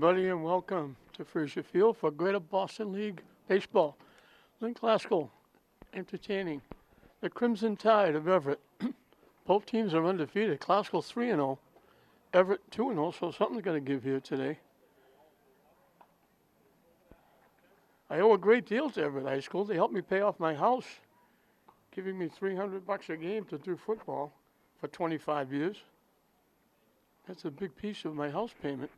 everybody, and welcome to Fraser Field for Greater Boston League Baseball. Lynn Classical entertaining the Crimson Tide of Everett. Both teams are undefeated. Classical 3-0, Everett 2-0, so something's going to give here today. I owe a great deal to Everett High School. They helped me pay off my house, giving me $300 a game to do football for 25 years. That's a big piece of my house payment.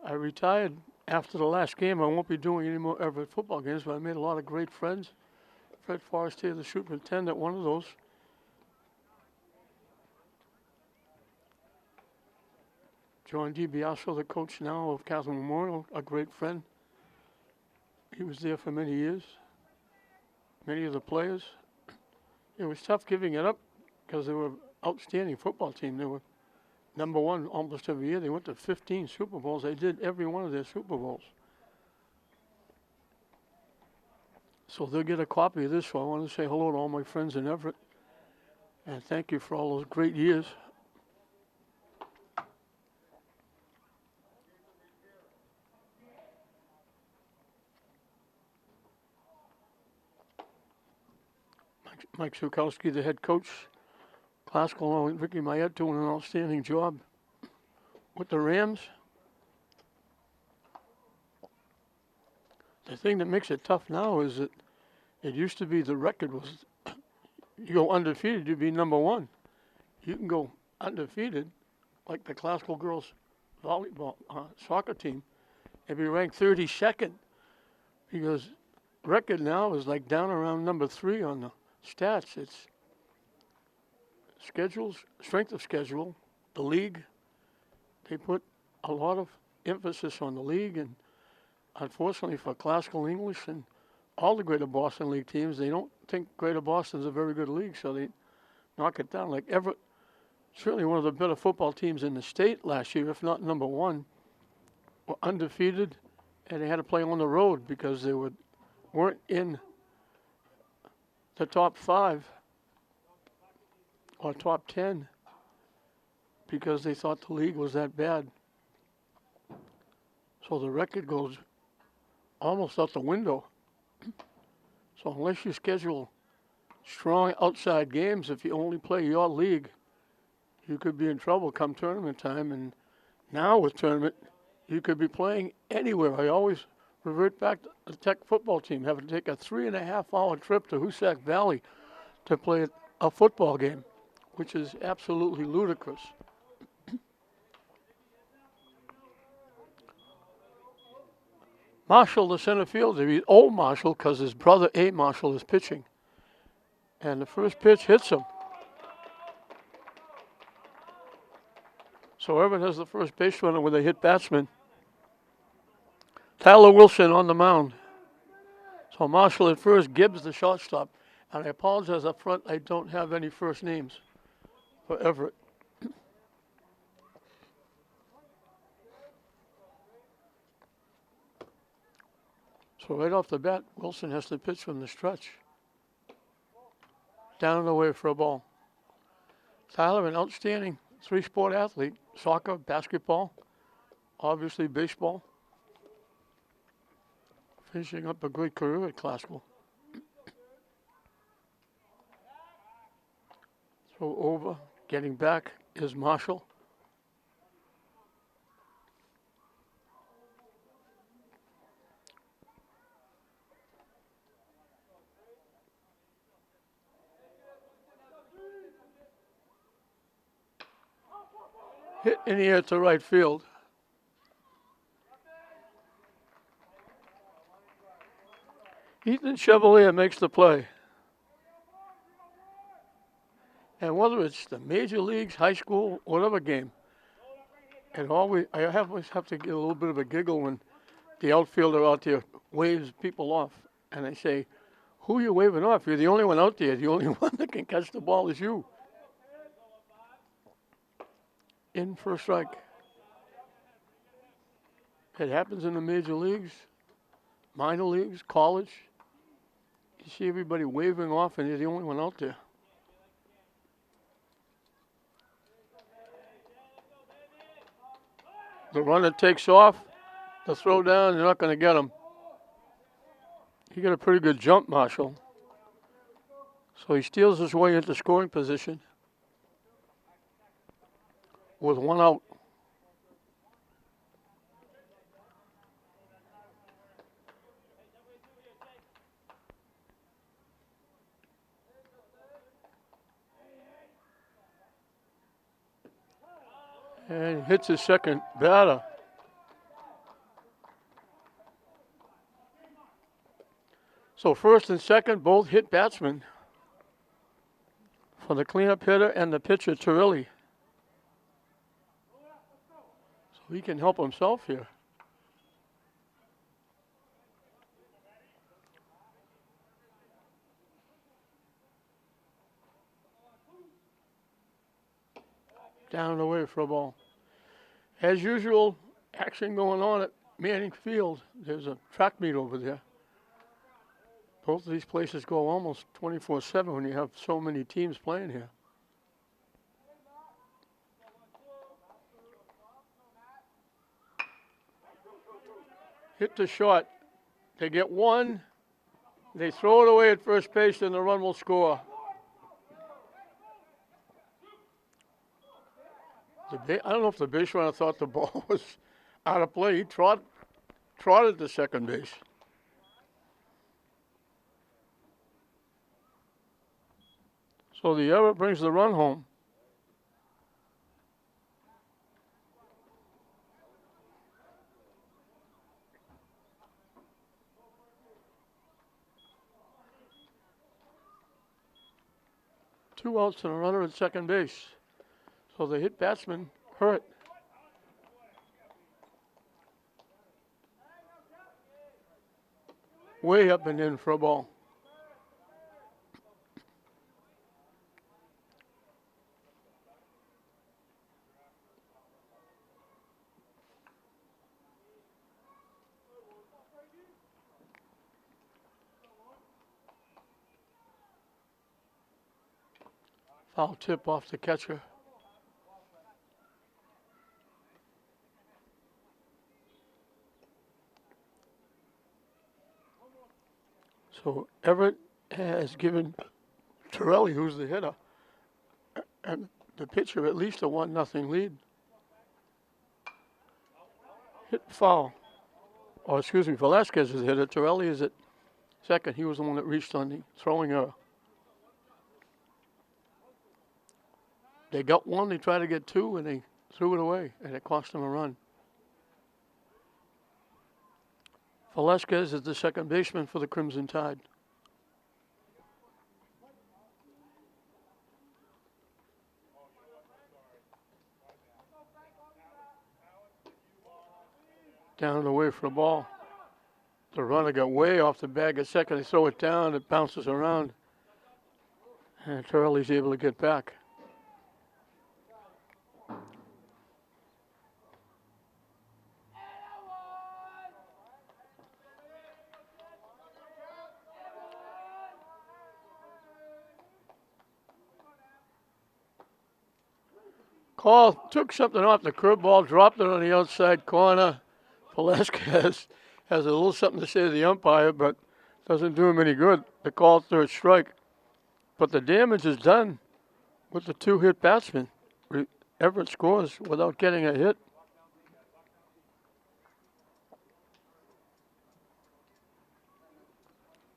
I retired after the last game. I won't be doing any more Everett football games, but I made a lot of great friends. Fred Forrest here, the superintendent, one of those. John DiBiaso, the coach now of Catholic Memorial, a great friend. He was there for many years. Many of the players. It was tough giving it up because they were an outstanding football team. They were number one almost every year. They went to 15 Super Bowls. They did every one of their Super Bowls. So they'll get a copy of this. So I want to say hello to all my friends in Everett. And thank you for all those great years. Mike Sukowski, the head coach. Classical, along with Ricky Mayette, doing an outstanding job with the Rams. The thing that makes it tough now is that it used to be the record was, you go undefeated, you'd be number one. You can go undefeated, like the Classical girls volleyball soccer team, and be ranked 32nd, because record now is like down around number 3 on the stats. It's schedules, strength of schedule, the league. They put a lot of emphasis on the league, and unfortunately for Classical English and all the Greater Boston League teams, they don't think Greater Boston's a very good league, so they knock it down. Like Everett, certainly one of the better football teams in the state last year, if not number one, were undefeated, and they had to play on the road because they weren't in the top 5 or top 10 because they thought the league was that bad. So the record goes almost out the window. So unless you schedule strong outside games, if you only play your league, you could be in trouble come tournament time. And now with tournament, you could be playing anywhere. I always revert back to the Tech football team, having to take a 3.5-hour trip to Hoosac Valley to play a football game, which is absolutely ludicrous. Marshall, the center fielder, he's old Marshall because his brother A. Marshall is pitching. And the first pitch hits him. So Everett has the first base runner with a hit batsman. Tyler Wilson on the mound. So Marshall at first, Gibbs the shortstop. And I apologize up front, I don't have any first names for Everett. So right off the bat, Wilson has to pitch from the stretch. Down and away for a ball. Tyler, an outstanding 3-sport athlete. Soccer, basketball, obviously baseball. Finishing up a great career at Classical. So over, getting back is Marshall. Hit in the air to right field. Ethan Chevalier makes the play. And whether it's the major leagues, high school, whatever game, I always have to get a little bit of a giggle when the outfielder out there waves people off. And I say, who are you waving off? You're the only one out there. The only one that can catch the ball is you. In for a strike. It happens in the major leagues, minor leagues, college. You see everybody waving off and you're the only one out there. The runner takes off. The throw down, you're not going to get him. He got a pretty good jump, Marshall. So he steals his way into scoring position with one out. And he hits his second batter. So first and second, both hit batsmen for the cleanup hitter and the pitcher, Torelli. So he can help himself here. Down and away for a ball. As usual, action going on at Manning Field. There's a track meet over there. Both of these places go almost 24/7 when you have so many teams playing here. Hit the shot. They get one. They throw it away at first base, and the run will score. I don't know if the base runner thought the ball was out of play. He trotted to second base. So the Everett brings the run home. Two outs and a runner at second base. So the hit batsman hurt. Way up and in for a ball. Foul tip off the catcher. So Everett has given Torelli, who's the hitter, and the pitcher at least a 1-0 lead. Hit foul. Oh, excuse me, Velasquez is the hitter. Torelli is at second. He was the one that reached on the throwing error. They got one, they tried to get two, and they threw it away, and it cost them a run. Velasquez is the second baseman for the Crimson Tide. Down and away for the ball. The runner got way off the bag at second. They throw it down, it bounces around, and Torelli's able to get back. Call took something off the curve ball, dropped it on the outside corner. Velasquez has a little something to say to the umpire, but doesn't do him any good. The call third strike. But the damage is done with the two hit batsmen. Everett scores without getting a hit.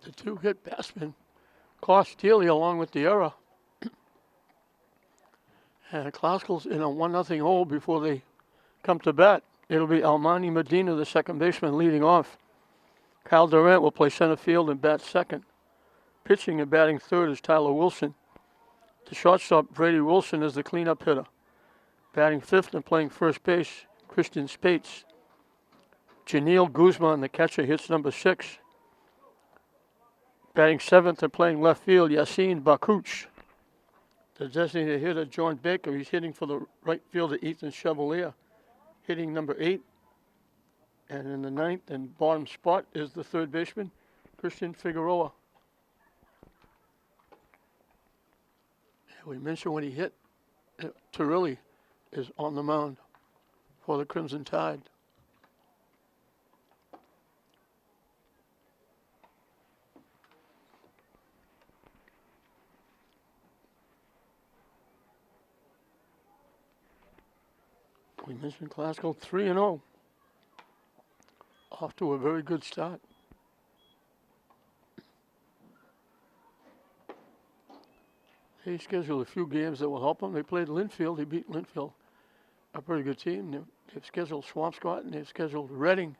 The two hit batsmen cost dearly along with the error. And Klaskel's in a 1-0 hole before they come to bat. It'll be Almani Medina, the second baseman, leading off. Kyle Durant will play center field and bat second. Pitching and batting third is Tyler Wilson. The shortstop, Brady Wilson, is the cleanup hitter. Batting fifth and playing first base, Christian Spates. Janil Guzman, the catcher, hits number 6. Batting seventh and playing left field, Yassine Bakuch. The designated hitter, John Baker, he's hitting for the right fielder, Ethan Chevalier, hitting number 8. And in the ninth and bottom spot is the third baseman, Christian Figueroa. We mentioned when he hit, Torelli is on the mound for the Crimson Tide. We mentioned Glasgow 3-0. Off to a very good start. They scheduled a few games that will help them. They played Linfield. They beat Linfield, a pretty good team. They've scheduled Swampscott and they've scheduled Reading.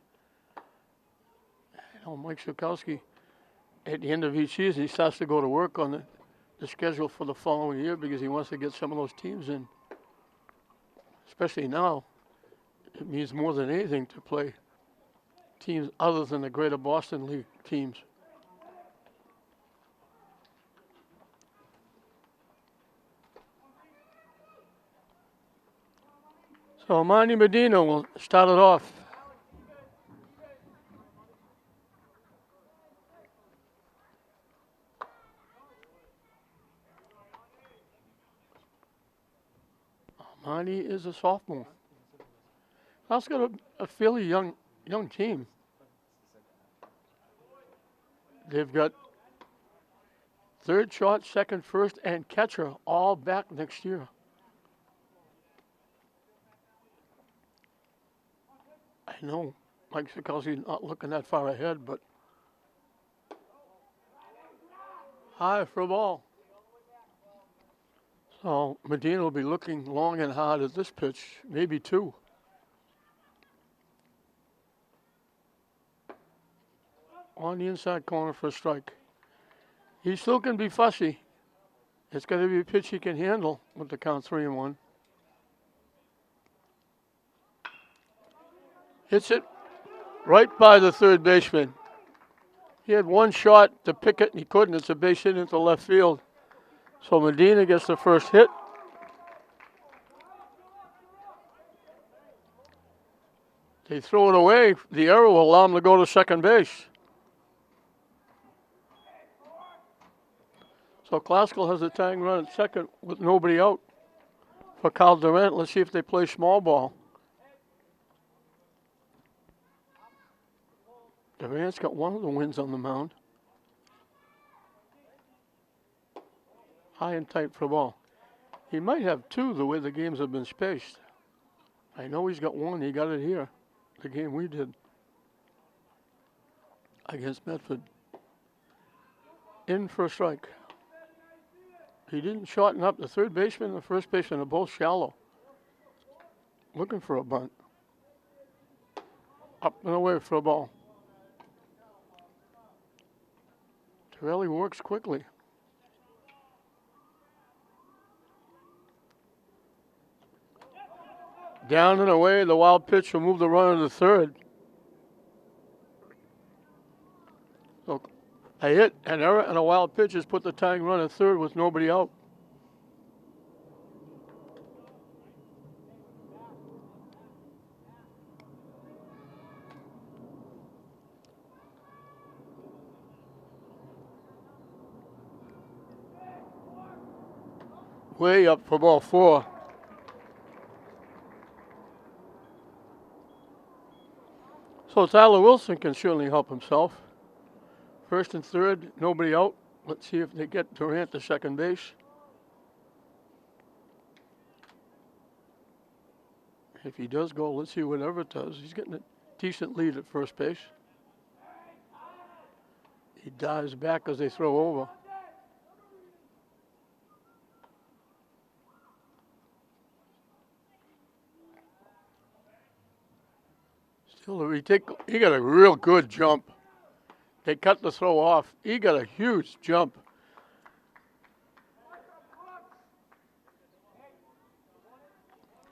Mike Sikowski, at the end of each season, he starts to go to work on the schedule for the following year because he wants to get some of those teams in. Especially now, it means more than anything to play teams other than the Greater Boston League teams. So Manny Medina will start it off. Manny is a sophomore. That's got a fairly young team. They've got third short, second, first, and catcher all back next year. I know Mike Sikowski's not looking that far ahead, but high for a ball. So Medina will be looking long and hard at this pitch, maybe two. On the inside corner for a strike. He still can be fussy. It's got to be a pitch he can handle with the count 3-1. Hits it right by the third baseman. He had one shot to pick it and he couldn't. It's a base hit into left field. So Medina gets the first hit. They throw it away. The error will allow him to go to second base. So Classical has a tying run at second with nobody out for Carl Durant. Let's see if they play small ball. Durant's got one of the wins on the mound. High and tight for ball. He might have two the way the games have been spaced. I know he's got one. He got it here, the game we did against Medford. In for a strike. He didn't shorten up. The third baseman and the first baseman are both shallow. Looking for a bunt. Up and away for a ball. Torelli works quickly. Down and away, the wild pitch will move the runner to third. So a hit, an error, and a wild pitch has put the tying run at third with nobody out. Way up for ball four. So Tyler Wilson can certainly help himself. First and third, nobody out. Let's see if they get Durant to second base. If he does go, let's see what Everett does. He's getting a decent lead at first base. He dives back as they throw over. Still, he got a real good jump. They cut the throw off. He got a huge jump.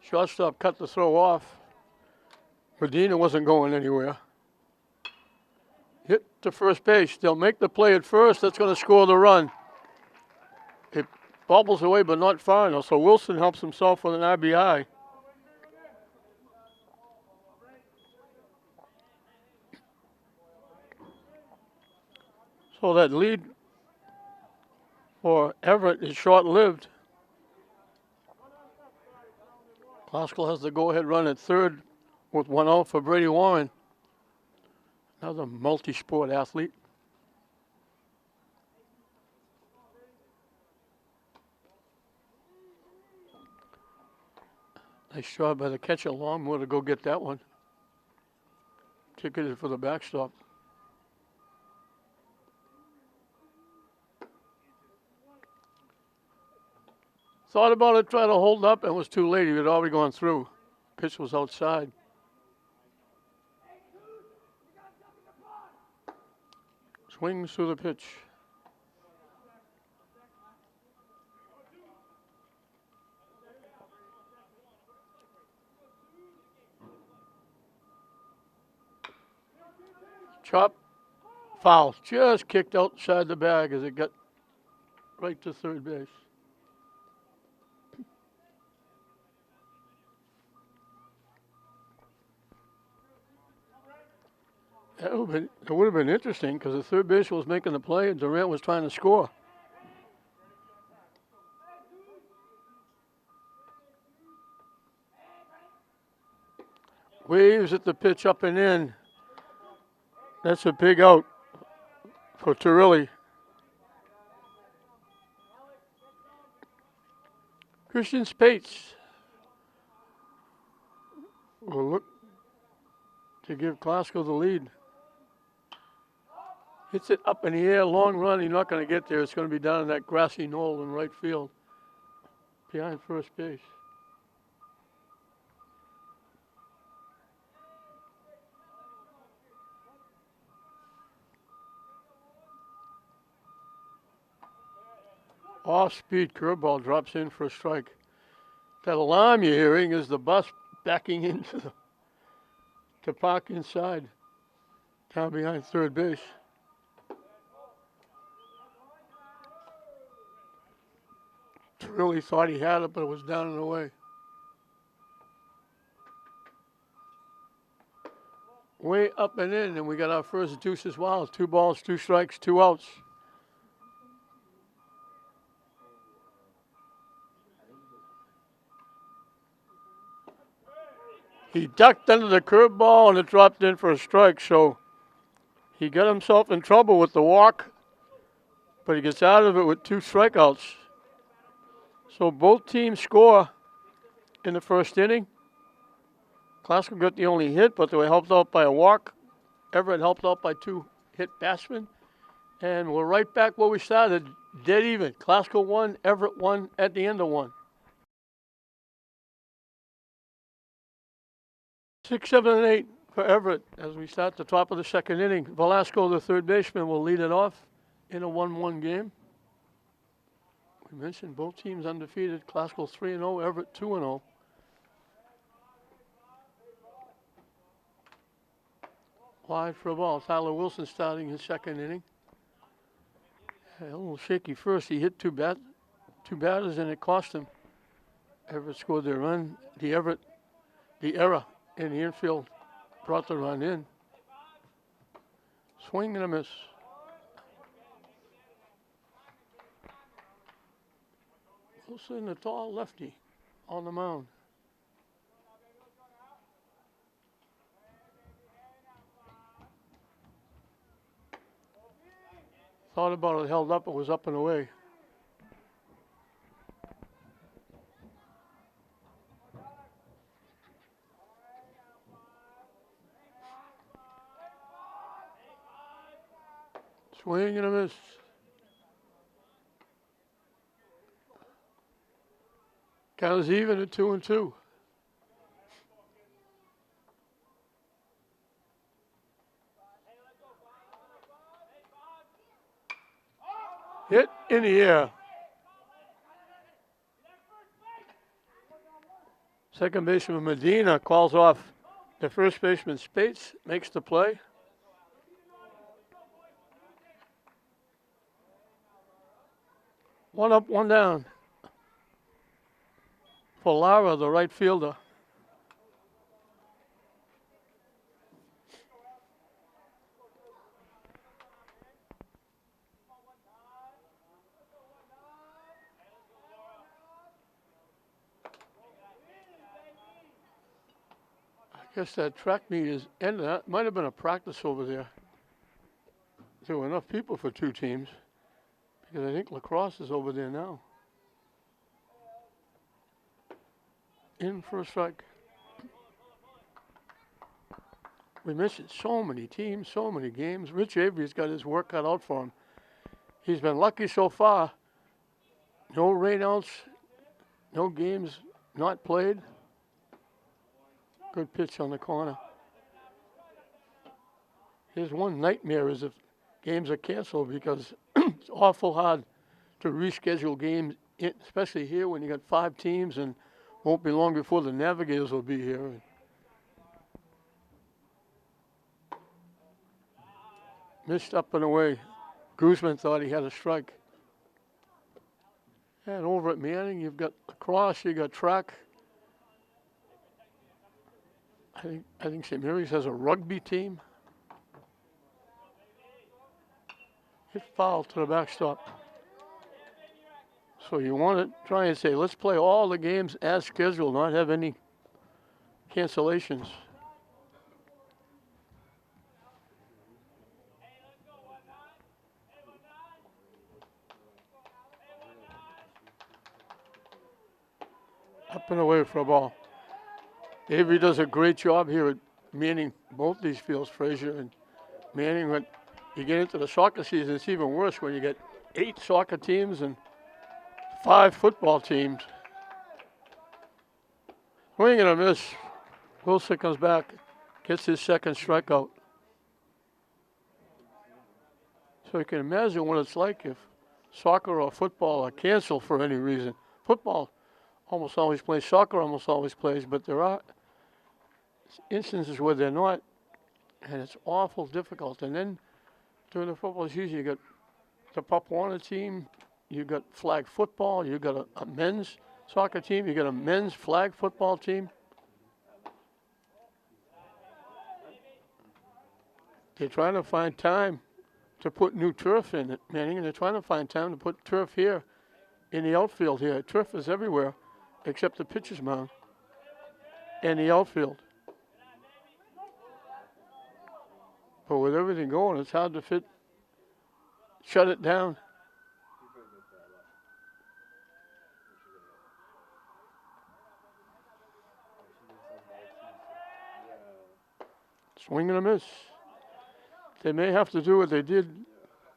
Shortstop cut the throw off. Medina wasn't going anywhere. Hit to first base. They'll make the play at first. That's going to score the run. It bobbles away, but not far enough. So Wilson helps himself with an RBI. So that lead for Everett is short-lived. Classical has the go-ahead run at third with 1 out for Brady Warren, another multi-sport athlete. Nice job by the catcher, Longmore, to go get that one. Ticketed for the backstop. Thought about it, tried to hold up, and was too late. He had already gone through. Pitch was outside. Swings through the pitch. Chop, foul. Just kicked outside the bag as it got right to third base. It would have been interesting because the third baseman was making the play and Durant was trying to score. Waves at the pitch up and in. That's a big out for Turilli. Christian Spates will look to give Glasgow the lead. Hits it up in the air, long run. He's not going to get there. It's going to be down in that grassy knoll in right field, behind first base. Off-speed curveball drops in for a strike. That alarm you're hearing is the bus backing into to park inside, down behind third base. Really thought he had it, but it was down and away. Way up and in, and we got our first deuce as well. 2 balls, 2 strikes, 2 outs. He ducked under the curveball and it dropped in for a strike, so he got himself in trouble with the walk, but he gets out of it with 2 strikeouts. So both teams score in the first inning. Glasgow got the only hit, but they were helped out by a walk. Everett helped out by 2 hit batsmen. And we're right back where we started, dead even. Glasgow 1, Everett 1 at the end of 1. 6, 7, and 8 for Everett as we start the top of the second inning. Velasco, the third baseman, will lead it off in a 1-1 game. We mentioned both teams undefeated. Glasgow 3-0, Everett 2-0. Wide for a ball. Tyler Wilson starting his second inning. A little shaky first. He hit 2 batters and it cost him. Everett scored their run. The error in the infield brought the run in. Swing and a miss. Wilson, the tall lefty, on the mound. Thought about it, held up, it was up and away. Swing and a miss. Count is even at 2-2. Hit in the air. Second baseman Medina calls off the first baseman Spates, makes the play. One up, one down. For Lara, the right fielder. Guess that track meet is ended. That might have been a practice over there. There were enough people for two teams because I think lacrosse is over there now. In for a strike. We mentioned so many teams, so many games. Rich Avery's got his work cut out for him. He's been lucky so far. No rainouts, no games not played. Good pitch on the corner. His one nightmare is if games are canceled because it's awful hard to reschedule games, especially here when you got 5 teams and won't be long before the Navigators will be here. Missed up and away. Guzman thought he had a strike. And over at Manning, you've got lacrosse, you got track. I think St. Mary's has a rugby team. Hit foul to the backstop. So you want to try and say, let's play all the games as scheduled, not have any cancellations. Up and away for a ball. Avery does a great job here at Manning both these fields, Frazier and Manning. When you get into the soccer season, it's even worse when you get 8 soccer teams and 5 football teams. Swing and a miss. Wilson comes back, gets his second strikeout. So you can imagine what it's like if soccer or football are canceled for any reason. Football almost always plays, soccer almost always plays, but there are instances where they're not, and it's awful difficult. And then during the football season, you got the Pop Warner team, you got flag football, you got a men's soccer team, you got a men's flag football team. They're trying to find time to put new turf in it, Manning, and they're trying to find time to put turf here in the outfield here. Turf is everywhere except the pitcher's mound and the outfield. But with everything going, it's hard to shut it down. Swing and a miss. They may have to do what they did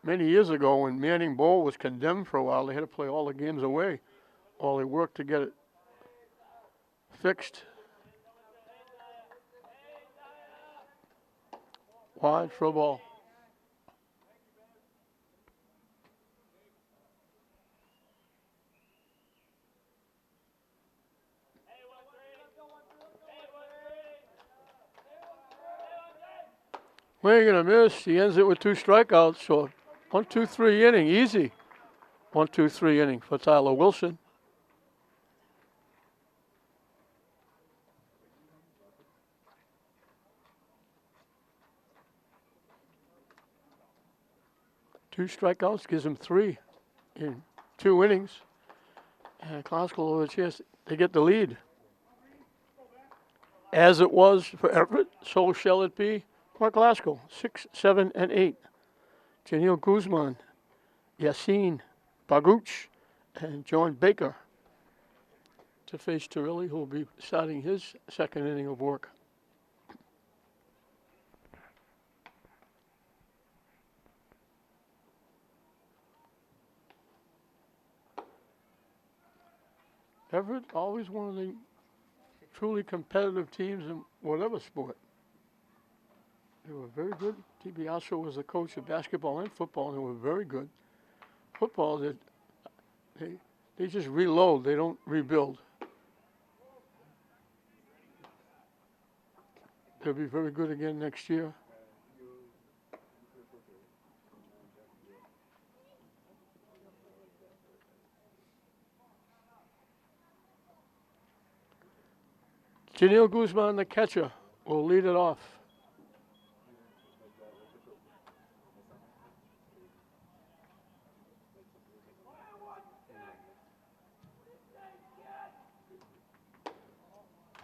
many years ago when Manning Bowl was condemned for a while. They had to play all the games away while they worked to get it fixed. Wide for a ball. Swing and a miss. He ends it with 2 strikeouts. So 1-2-3 inning, easy. 1-2-3 inning for Tyler Wilson. Two strikeouts gives him 3 in 2 innings. And Classical over a chance to get the lead. As it was for Everett, so shall it be for Glasgow. 6, 7, and 8. Janelle Guzman, Yassine Baguch, and John Baker to face Torelli, who will be starting his second inning of work. Everett, always one of the truly competitive teams in whatever sport. They were very good. DiBiase was the coach of basketball and football, and they were very good. Football, they just reload. They don't rebuild. They'll be very good again next year. Janelle Guzman, the catcher, will lead it off.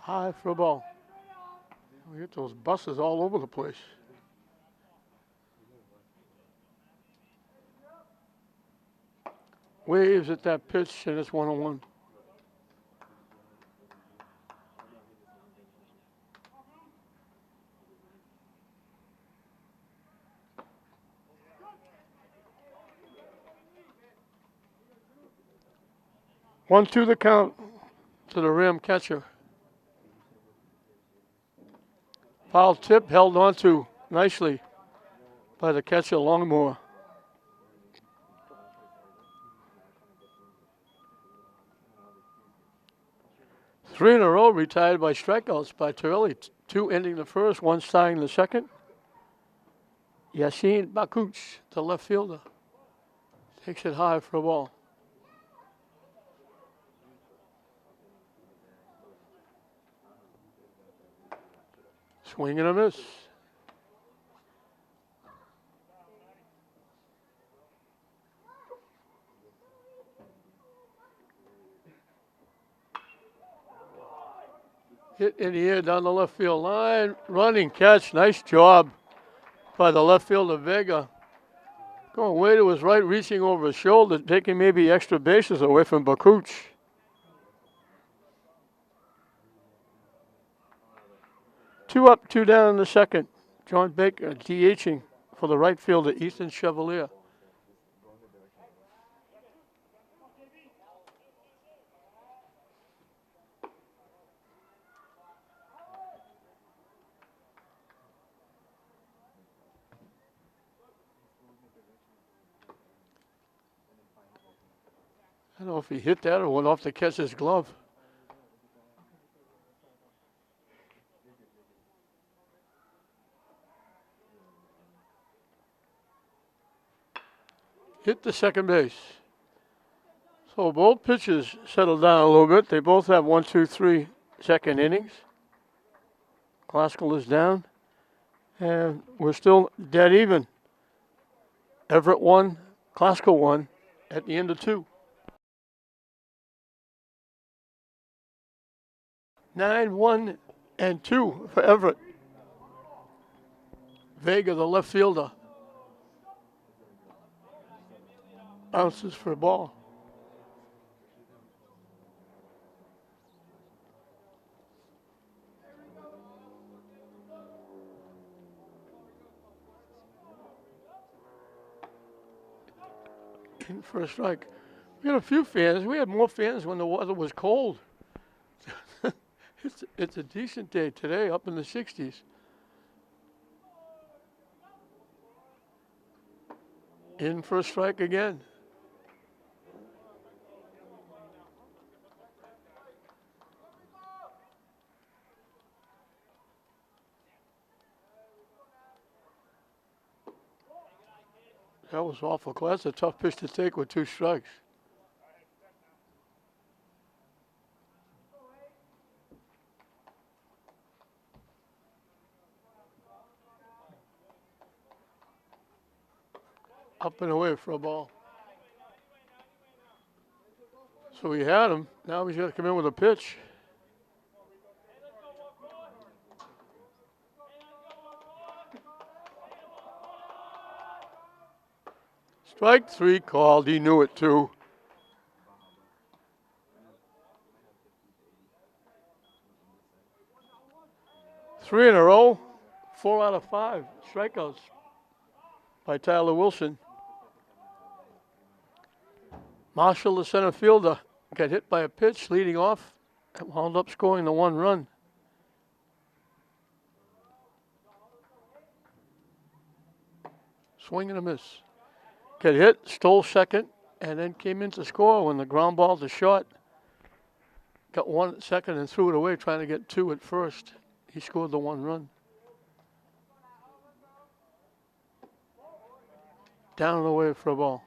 High for a ball. We get those buses all over the place. Waves at that pitch, and it's 1-1. One, two, the count to the rim catcher. Foul tip held onto nicely by the catcher, Longmore. Three in a row retired by strikeouts by Torelli. Two ending the first, one starting the second. Yasin Bakuch, the left fielder, takes it high for a ball. Swing and a miss. Hit in the air down the left field line. Running catch. Nice job by the left fielder, Vega. Going way to his right, reaching over his shoulder, taking maybe extra bases away from Bakuch. Two up, two down in the second. John Baker DHing for the right fielder, Ethan Chevalier. I don't know if he hit that or went off to catch his glove. Hit the second base. So both pitchers settled down a little bit. They both have 1, 2, 3 second innings. Classical is down. And we're still dead even. Everett 1, Classical 1 at the end of 2. 9, 1, and 2 for Everett. Vega, the left fielder, bounces for a ball. In for a strike. We had a few fans. We had more fans when the weather was cold. It's a decent day today, up in the 60s. In for a strike again. That was awful. That's a tough pitch to take with 2 strikes. Up and away for a ball. So we had him. Now he's got to come in with a pitch. Strike 3 called. He knew it too. Three in a row. 4 out of 5 strikeouts by Tyler Wilson. Marshall, the center fielder, got hit by a pitch leading off and wound up scoring the 1 run. Swing and a miss. Got hit, stole second, and then came in to score when the ground ball to short. Got 1 at second and threw it away, trying to get 2 at first. He scored the 1 run. Down and away for a ball.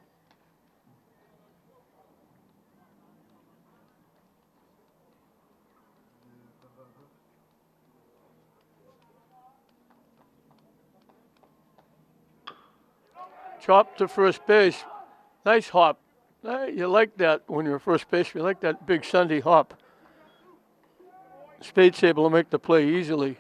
Chop to first base. Nice hop. You like that when you're first base. You like that big Sunday hop. Spade's able to make the play easily.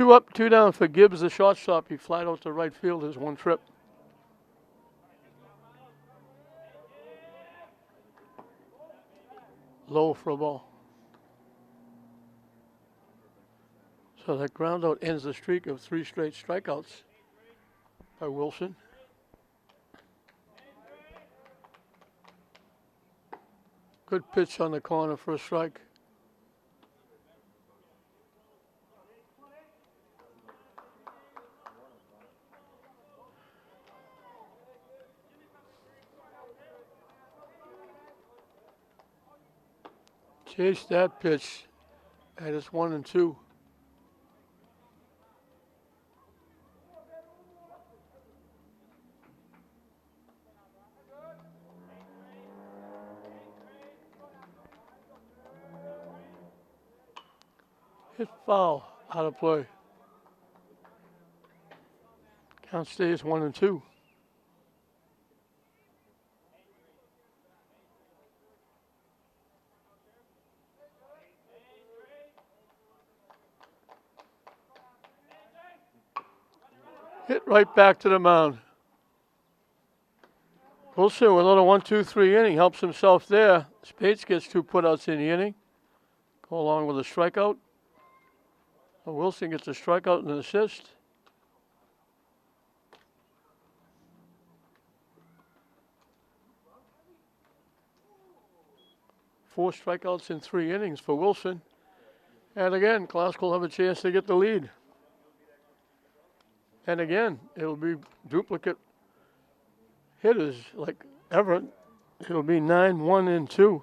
2 up, 2 down for Gibbs, the shortstop. He flied out to right field his one trip. Low for a ball. So that ground out ends the streak of 3 straight strikeouts by Wilson. Good pitch on the corner for a strike. Chase that pitch at its 1-2. Hit foul, out of play. Count stays 1-2. Hit right back to the mound. Wilson with another 1-2-3 inning helps himself there. Spates gets 2 putouts in the inning. Go along with a strikeout. Wilson gets a strikeout and an assist. Four strikeouts in 3 innings for Wilson. And again, Classical will have a chance to get the lead. And again, it'll be duplicate hitters like Everett. It'll be 9-1-2.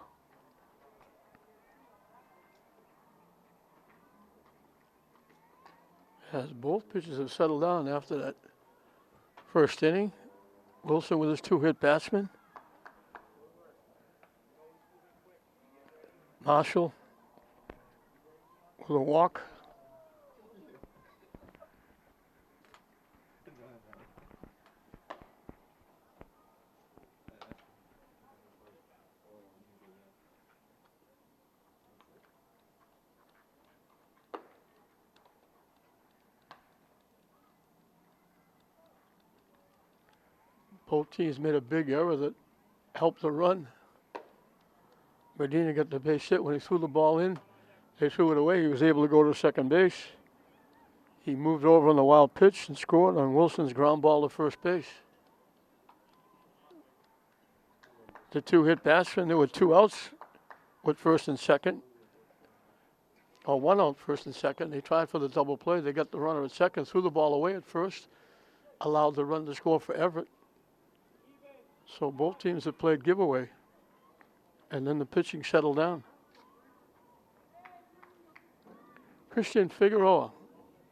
As both pitchers have settled down after that first inning. Wilson with his 2-hit batsman. Marshall with a walk. Both teams made a big error that helped the run. Medina got the base hit when he threw the ball in. They threw it away. He was able to go to second base. He moved over on the wild pitch and scored on Wilson's ground ball to first base. The 2-hit batsman, there were 2 outs with first and second. Or 1 out, first and second. They tried for the double play. They got the runner at second, threw the ball away at first, allowed the run to score for Everett. So both teams have played giveaway. And then the pitching settled down. Christian Figueroa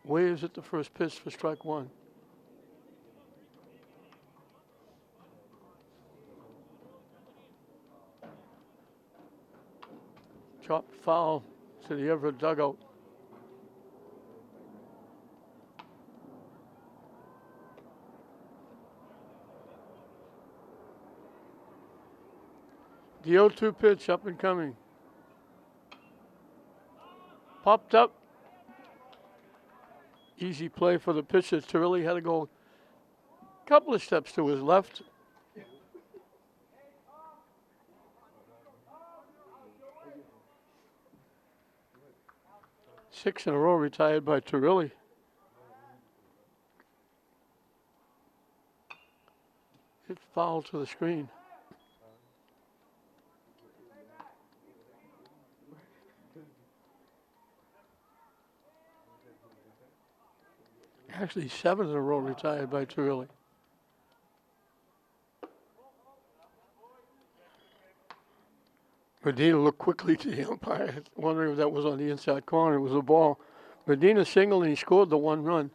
waves at the first pitch for strike 1. Chopped foul to the Everett dugout. The 0-2 pitch up and coming. Popped up. Easy play for the pitcher. Turilli had to go a couple of steps to his left. Six in a row retired by Turilli. Hit foul to the screen. Actually, 7 in a row retired by Turilli. Medina looked quickly to the umpire, wondering if that was on the inside corner. It was a ball. Medina singled and he scored the 1 run.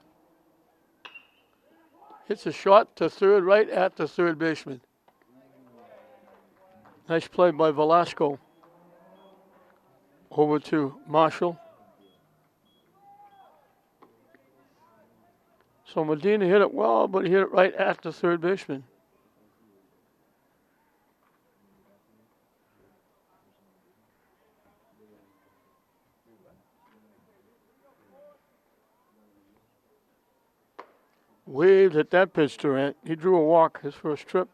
Hits a shot to third, right at the third baseman. Nice play by Velasco. Over to Marshall. So Medina hit it well, but he hit it right at the third baseman. Waved at that pitch, Durant. He drew a walk his first trip.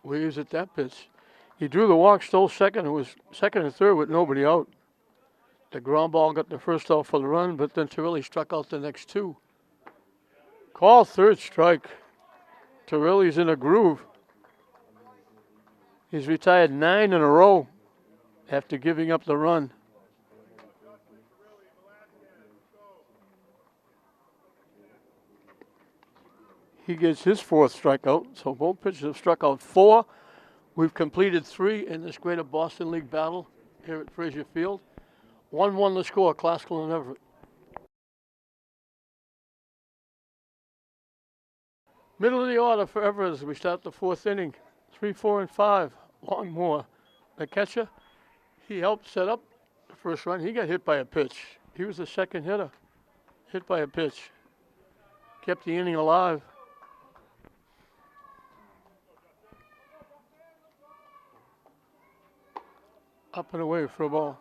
Waves at that pitch. He drew the walk, stole second. It was second and third with nobody out. The ground ball got the first out for the run, but then Torelli struck out the next two. Call third strike. Torelli's in a groove. He's retired 9 in a row after giving up the run. He gets his fourth strikeout, so both pitchers have struck out 4. We've completed 3 in this Greater Boston League battle here at Frazier Field. 1-1 the score, Classical and Everett. Middle of the order for Everett as we start the 4th inning. 3, 4, and 5. Longmore, the catcher, he helped set up the first run. He got hit by a pitch. He was the second hitter, hit by a pitch. Kept the inning alive. Up and away for a ball.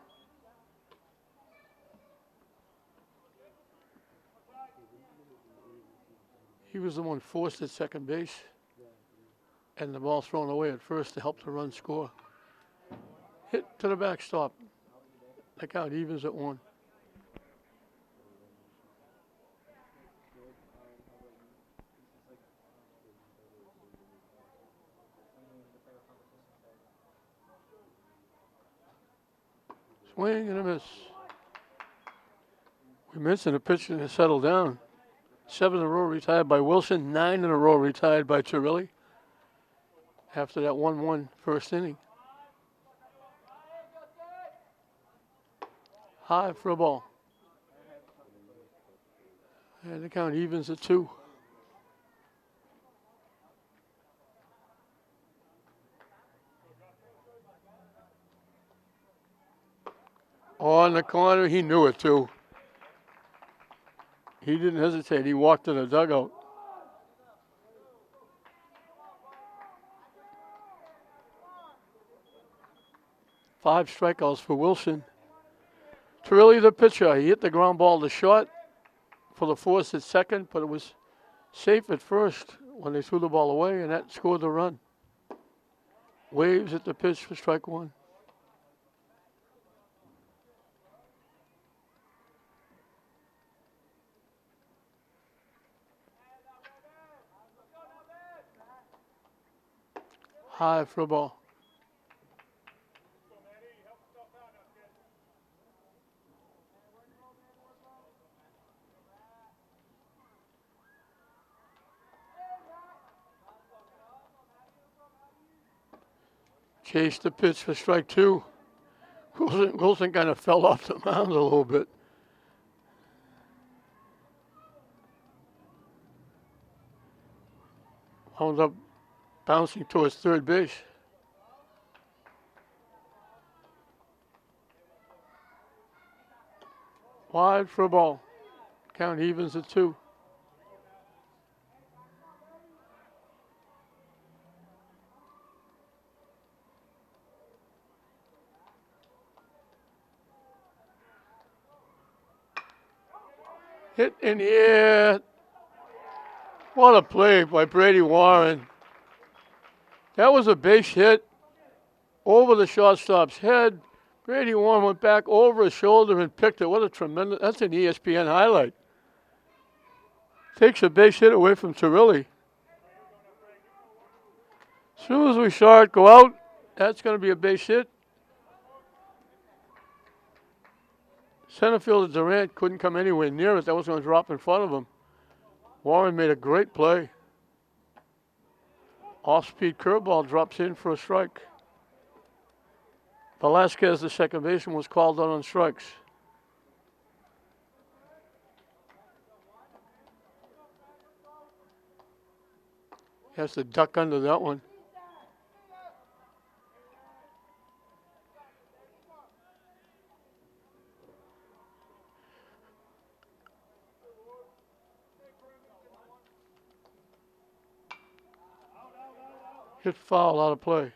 He was the one forced at second base, and the ball thrown away at first to help the run score. Hit to the backstop. The count evens at 1. Swing and a miss. We mentioned the pitcher has settled down. 7 in a row retired by Wilson, 9 in a row retired by Torelli after that 1-1 first inning. High for a ball. And the count evens at 2. Oh, in the corner, he knew it too. He didn't hesitate. He walked to the dugout. Five strikeouts for Wilson. Torelli, the pitcher, he hit the ground ball to short for the force at second, but it was safe at first when they threw the ball away, and that scored the run. Waves at the pitch for strike 1. High for a ball. Chased the pitch for strike 2. Wilson kind of fell off the mound a little bit. Wound up bouncing towards third base. Wide for a ball. Count evens at 2. Hit in the air. What a play by Brady Warren. That was a base hit over the shortstop's head. Brady Warren went back over his shoulder and picked it. What a tremendous, that's an ESPN highlight. Takes a base hit away from Torelli. As soon as we saw it go out, that's going to be a base hit. Center fielder Durant couldn't come anywhere near it. That was going to drop in front of him. Warren made a great play. Off-speed curveball drops in for a strike. Velasquez, the second baseman, was called out on strikes. He has to duck under that one. Hit foul, out of play.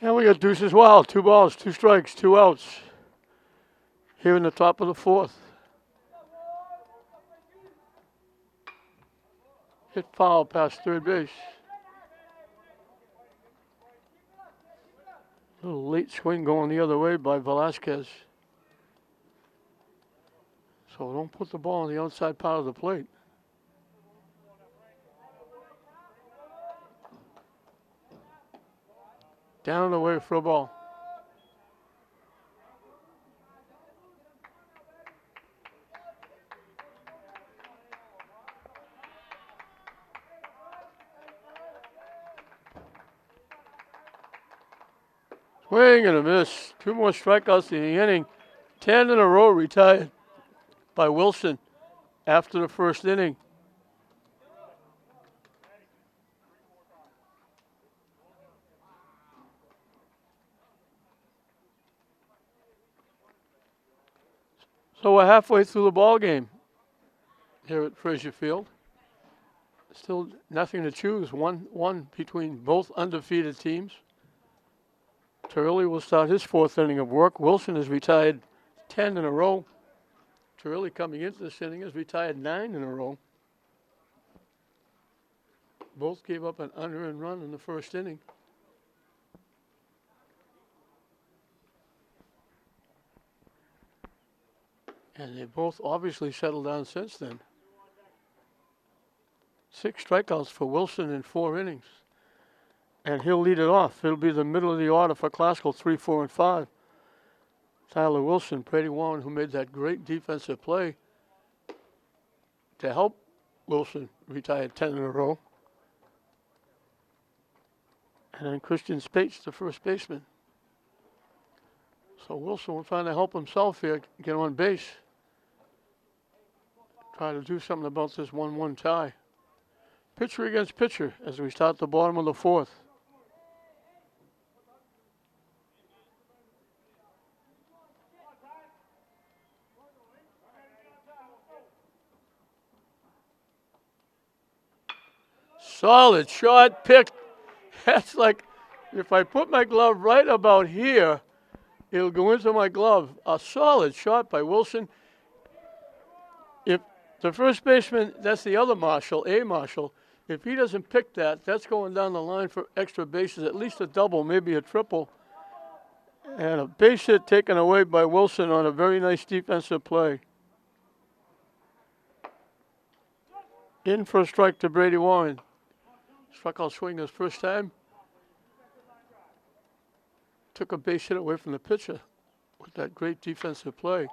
And we got deuces wild. 2 balls, 2 strikes, 2 outs. Here in the top of the 4th. Hit foul past third base. A little late swing going the other way by Velasquez. So don't put the ball on the outside part of the plate. Down and away for a ball. Swing and a miss. 2 more strikeouts in the inning. 10 in a row retired by Wilson after the first inning. So we're halfway through the ball game here at Frazier Field. Still nothing to choose. 1-1 between both undefeated teams. Turley will start his 4th inning of work. Wilson has retired 10 in a row. Turley coming into this inning has retired 9 in a row. Both gave up an unearned run in the first inning. And they both obviously settled down since then. 6 strikeouts for Wilson in 4 innings. And he'll lead it off. It'll be the middle of the order for Classical, 3, 4, and 5. Tyler Wilson, Brady Warren, who made that great defensive play to help Wilson retire 10 in a row. And then Christian Spates, the first baseman. So Wilson will try to help himself here, get on base. Try to do something about this 1-1 tie. Pitcher against pitcher as we start the bottom of the 4th. Solid shot, picked. That's like, if I put my glove right about here, it'll go into my glove. A solid shot by Wilson. If the first baseman, that's the other Marshall, A. Marshall, if he doesn't pick that, that's going down the line for extra bases, at least a double, maybe a triple. And a base hit taken away by Wilson on a very nice defensive play. In for a strike to Brady Warren. Struck out swing his first time. Took a base hit away from the pitcher with that great defensive play.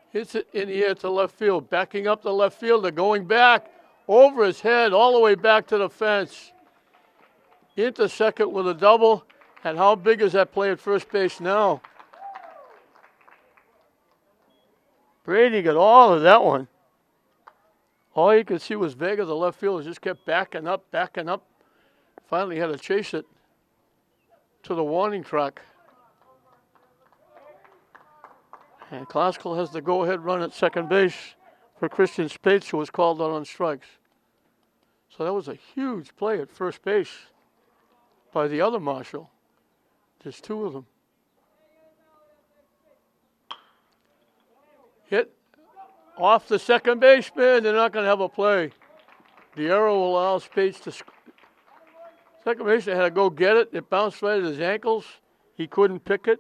Hits it in the air to left field. Backing up the left fielder, going back over his head all the way back to the fence. Into second with a double. And how big is that play at first base now? Brady got all of that one. All you could see was Vega, the left fielder, just kept backing up, backing up. Finally had to chase it to the warning track. And Classical has the go-ahead run at second base for Christian Spates, who was called out on strikes. So that was a huge play at first base by the other Marshall. There's 2 of them. Hit off the second baseman. They're not going to have a play. The arrow will allow Spates to score. Second baseman had to go get it. It bounced right at his ankles. He couldn't pick it.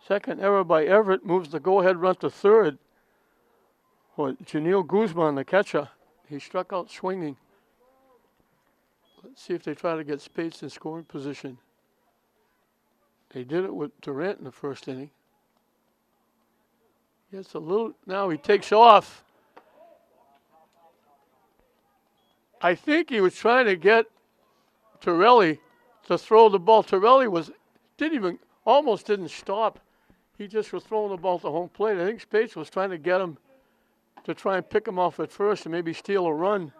Second error by Everett moves the go-ahead run to third. Well, Janelle Guzman, the catcher, he struck out swinging. Let's see if they try to get Spates in scoring position. They did it with Durant in the first inning. Gets a little, now he takes off. I think he was trying to get Torelli to throw the ball. Torelli almost didn't stop. He just was throwing the ball to home plate. I think Spates was trying to get him to try and pick him off at first and maybe steal a run.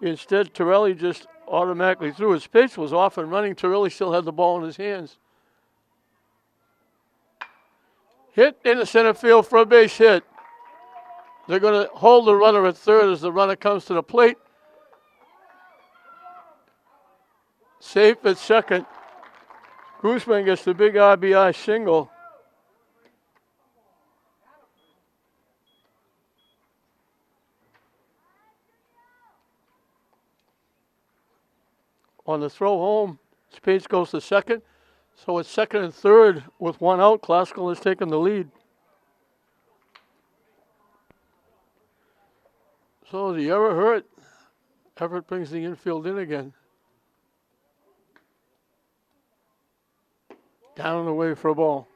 Instead, Torelli just automatically threw it. Spates was off and running. Torelli still had the ball in his hands. Hit in the center field for a base hit. They're going to hold the runner at third as the runner comes to the plate. Safe at second. Guzman gets the big RBI single. On the throw home, Spades goes to second. So it's second and third with one out. Classical has taken the lead. So the error hurt. Everett brings the infield in again. Down and away for a ball.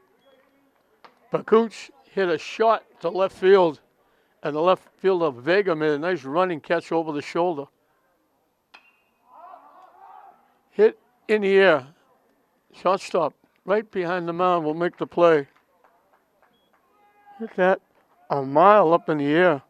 Bakuch hit a shot to left field, and the left fielder Vega made a nice running catch over the shoulder. Hit in the air. Shortstop right behind the mound will make the play. Hit that a mile up in the air.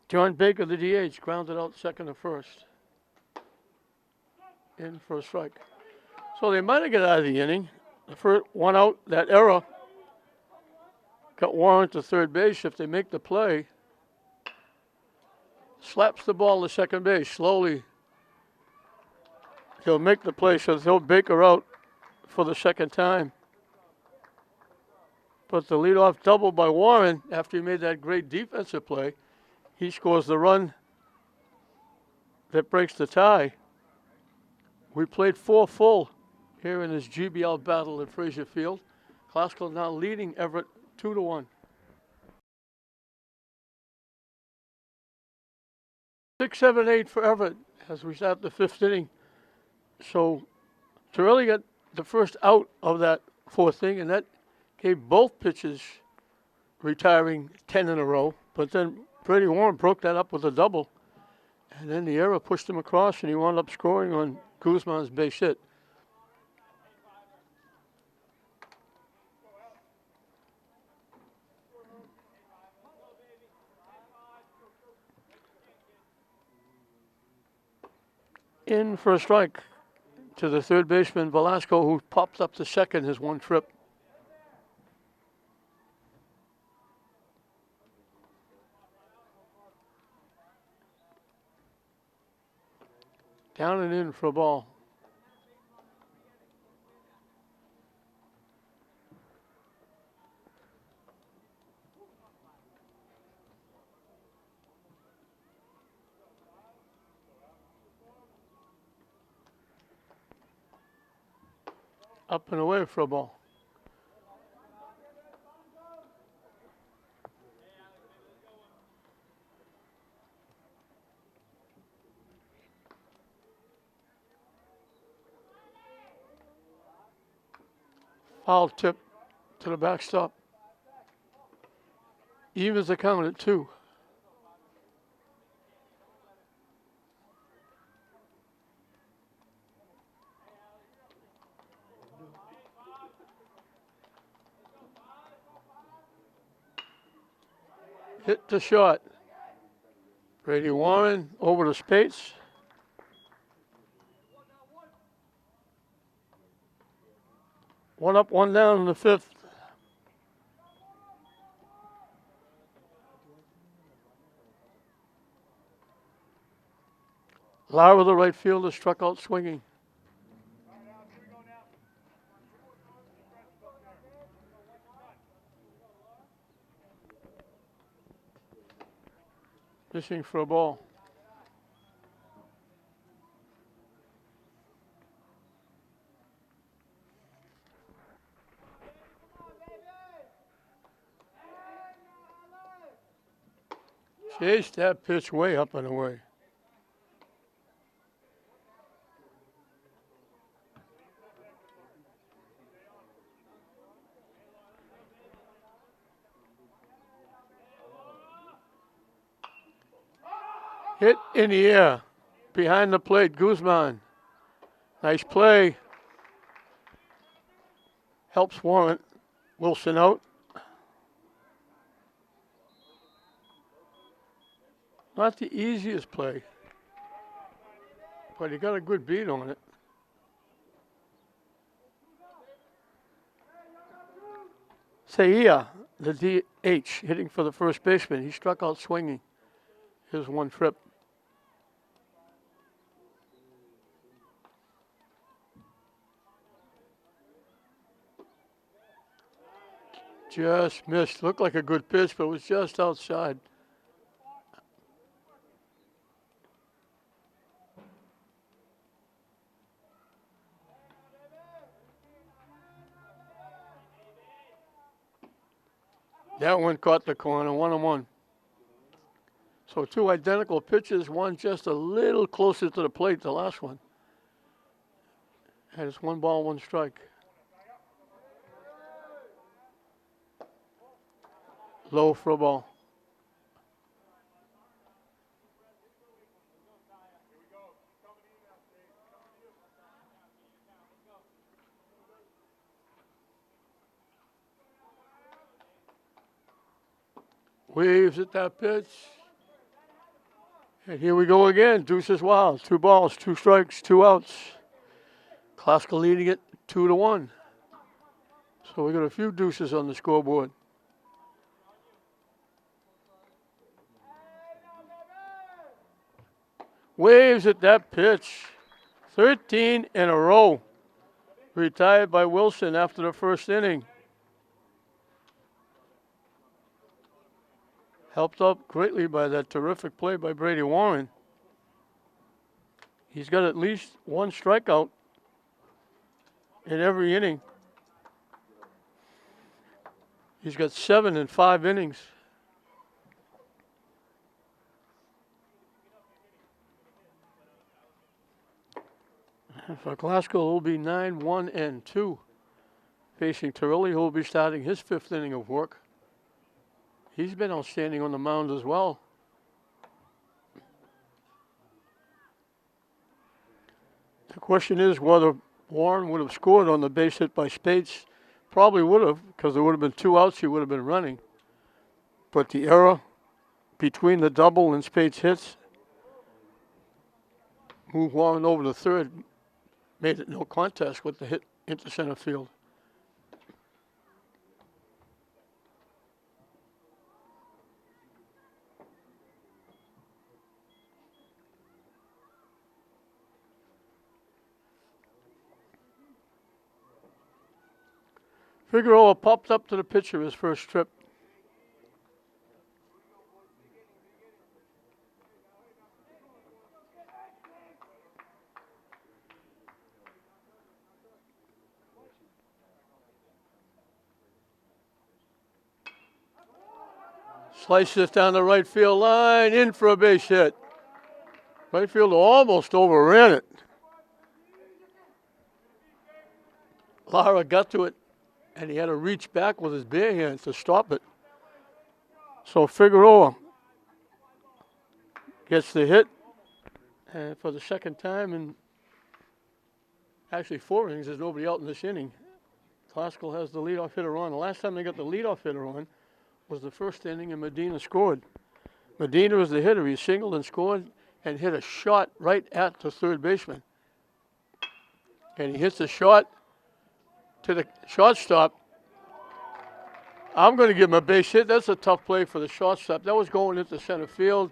John Baker, the DH, grounded out second to first. In for a strike. So they might have got out of the inning. The first one out, that error got Warren to third base. If they make the play, slaps the ball to second base slowly. He'll make the play, so they'll Baker out for the second time. But the leadoff double by Warren after he made that great defensive play, he scores the run that breaks the tie. We played 4 full here in this GBL battle at Frazier Field. Classical now leading Everett 2-1. 6, 7, 8 for Everett as we start the 5th inning. So Torelli got the first out of that 4th inning, and that gave both pitchers retiring 10 in a row. But then Brady Warren broke that up with a double. And then the error pushed him across, and he wound up scoring on Guzman's base hit. In for a strike to the third baseman, Velasco, who pops up to second his one trip. Down and in for a ball. Up and away for a ball. Foul tip to the backstop. Evens the count at 2. Hit to short. Brady Warren over to Spates. One up, one down in the 5th. Lara, the right fielder, struck out swinging. Fishing for a ball. Chased that pitch way up and away. Hit in the air, behind the plate, Guzman. Nice play. Helps Warren. Wilson out. Not the easiest play. but he got a good beat on it. Saia, the DH, hitting for the first baseman. He struck out swinging his one trip. Just missed. Looked like a good pitch, but was just outside. That one caught the corner, 1-1. So two identical pitches, one just a little closer to the plate, the last one. And it's 1 ball, 1 strike. Low for a ball. Waves at that pitch. And here we go again. Deuces wild. 2 balls, 2 strikes, 2 outs. Klaska leading it 2-1. So we got a few deuces on the scoreboard. Waves at that pitch. 13 in a row. Retired by Wilson after the first inning. Helped up greatly by that terrific play by Brady Warren. He's got at least 1 strikeout in every inning. He's got 7 in 5 innings. For Glasgow, it will be 9-1-2. Facing Torelli, who will be starting his 5th inning of work. He's been outstanding on the mound as well. The question is whether Warren would have scored on the base hit by Spates. Probably would have, because there would have been 2 outs he would have been running. But the error between the double and Spates hits moved Warren over to third, made it no contest with the hit into center field. Figueroa popped up to the pitcher his first trip. Slices it down the right field line, in for a base hit. Right fielder almost overran it. Lara got to it, and he had to reach back with his bare hands to stop it. So Figueroa gets the hit, and for the second time in actually 4 innings, there's nobody out in this inning. Classical has the leadoff hitter on. The last time they got the leadoff hitter on was the first inning, and Medina scored. Medina was the hitter. He singled and scored and hit a shot right at the third baseman. And he hits the shot to the shortstop. I'm going to give him a base hit. That's a tough play for the shortstop. That was going into center field.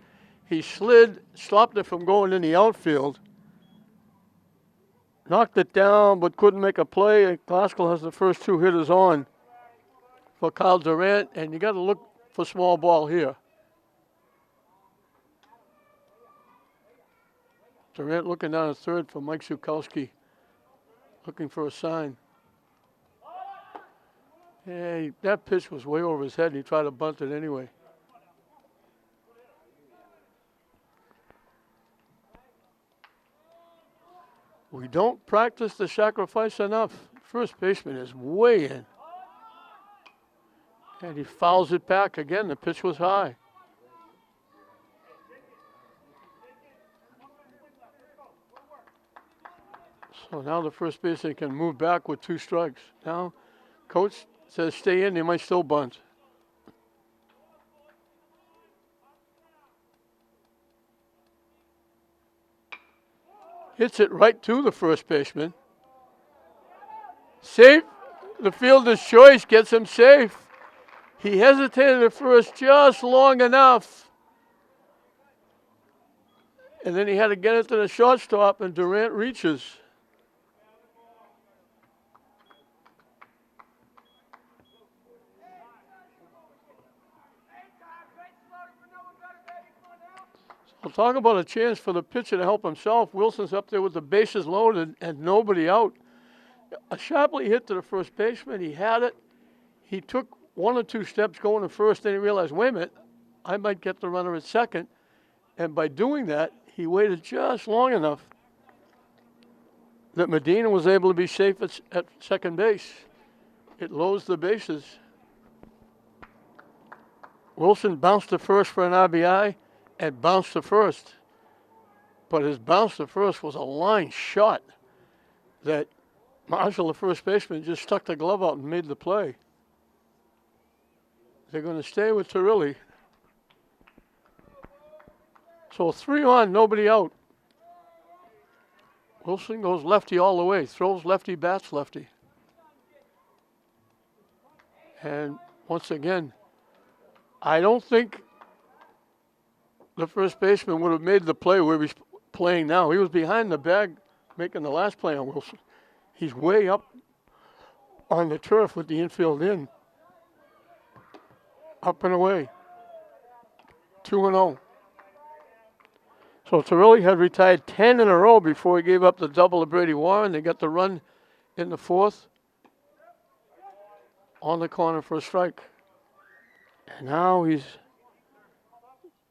He slid, stopped it from going in the outfield. Knocked it down, but couldn't make a play. And Glasgow has the first 2 hitters on for Kyle Durant, and you got to look for small ball here. Durant looking down at third for Mike Zukowski, looking for a sign. Hey, that pitch was way over his head, and he tried to bunt it anyway. We don't practice the sacrifice enough. First baseman is way in. And he fouls it back again. The pitch was high. So now the first baseman can move back with 2 strikes. Now, coach says stay in. They might still bunt. Hits it right to the first baseman. Safe. The fielder's choice gets him safe. He hesitated at first just long enough. And then he had to get it to the shortstop, and Durant reaches. We'll talk about a chance for the pitcher to help himself. Wilson's up there with the bases loaded and nobody out. A sharply hit to the first baseman. He had it. He took 1 or 2 steps going to first, then he realized, wait a minute, I might get the runner at second. And by doing that, he waited just long enough that Medina was able to be safe at second base. It loads the bases. Wilson bounced to first for an RBI and bounced to first. But his bounce to first was a line shot that Marshall, the first baseman, just stuck the glove out and made the play. They're going to stay with Turilli. So 3 on, nobody out. Wilson goes lefty all the way, throws lefty, bats lefty. And once again, I don't think the first baseman would have made the play where he's playing now. He was behind the bag making the last play on Wilson. He's way up on the turf with the infield in. Up and away. 2-0. So Turilli had retired 10 in a row before he gave up the double to Brady Warren. They got the run in the 4th on the corner for a strike. And now he's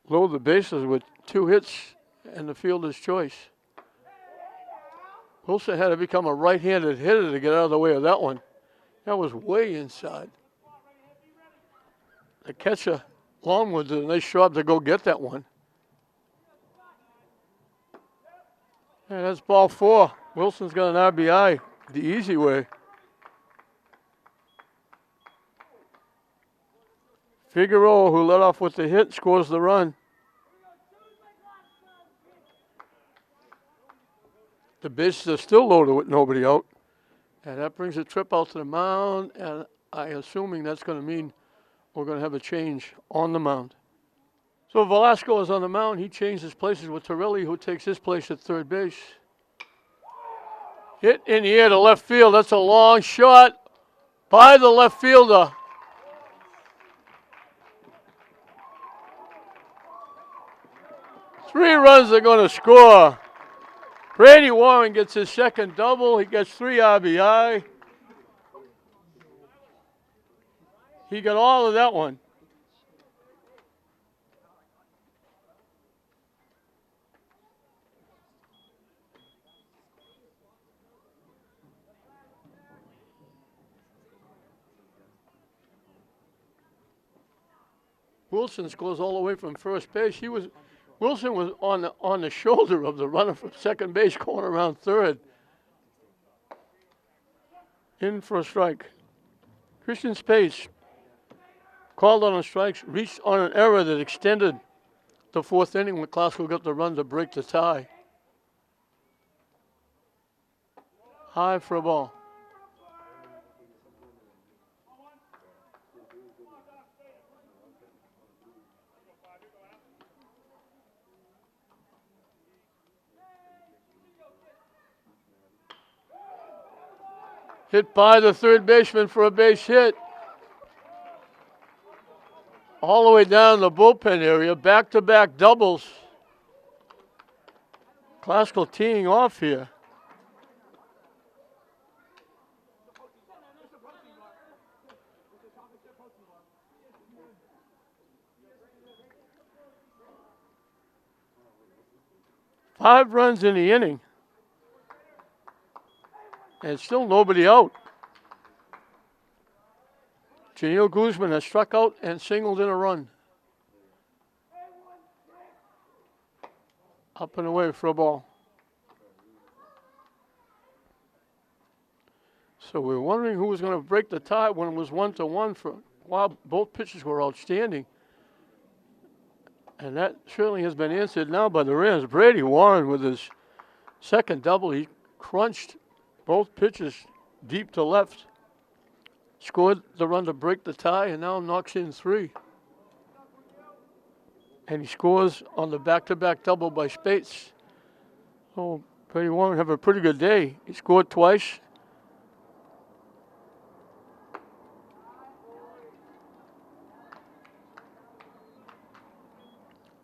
loaded the bases with 2 hits and the fielder's choice. Wilson had to become a right-handed hitter to get out of the way of that one. That was way inside. The catcher, Longwood, did a nice job to go get that one. And that's ball 4. Wilson's got an RBI the easy way. Figueroa, who led off with the hit, scores the run. The bases are still loaded with nobody out. And that brings a trip out to the mound, and I'm assuming that's going to mean we're going to have a change on the mound. So Velasco is on the mound. He changes places with Turilli, who takes his place at third base. Hit in the air to left field. That's a long shot by the left fielder. Three runs they're going to score. Brady Warren gets his second double. He gets 3 RBI. He got all of that one. Wilson scores all the way from first base. Wilson was on the shoulder of the runner from second base, going around third. In for a strike. Christian Space called on strikes, reached on an error that extended the 4th inning when Glasgow got the run to break the tie. High for a ball. Hit by the third baseman for a base hit. All the way down the bullpen area, back-to-back doubles. Glasgow teeing off here. Five runs in the inning. And still nobody out. Janelle Guzman has struck out and singled in a run. Up and away for a ball. So we're wondering who was going to break the tie when it was 1-1 for a while. Both pitchers were outstanding. And that certainly has been answered now by the Rams. Brady Warren with his second double. He crunched both pitches deep to left. Scored the run to break the tie, and now knocks in 3. And he scores on the back-to-back double by Spates. Oh, Brady Warren have a pretty good day. He scored twice.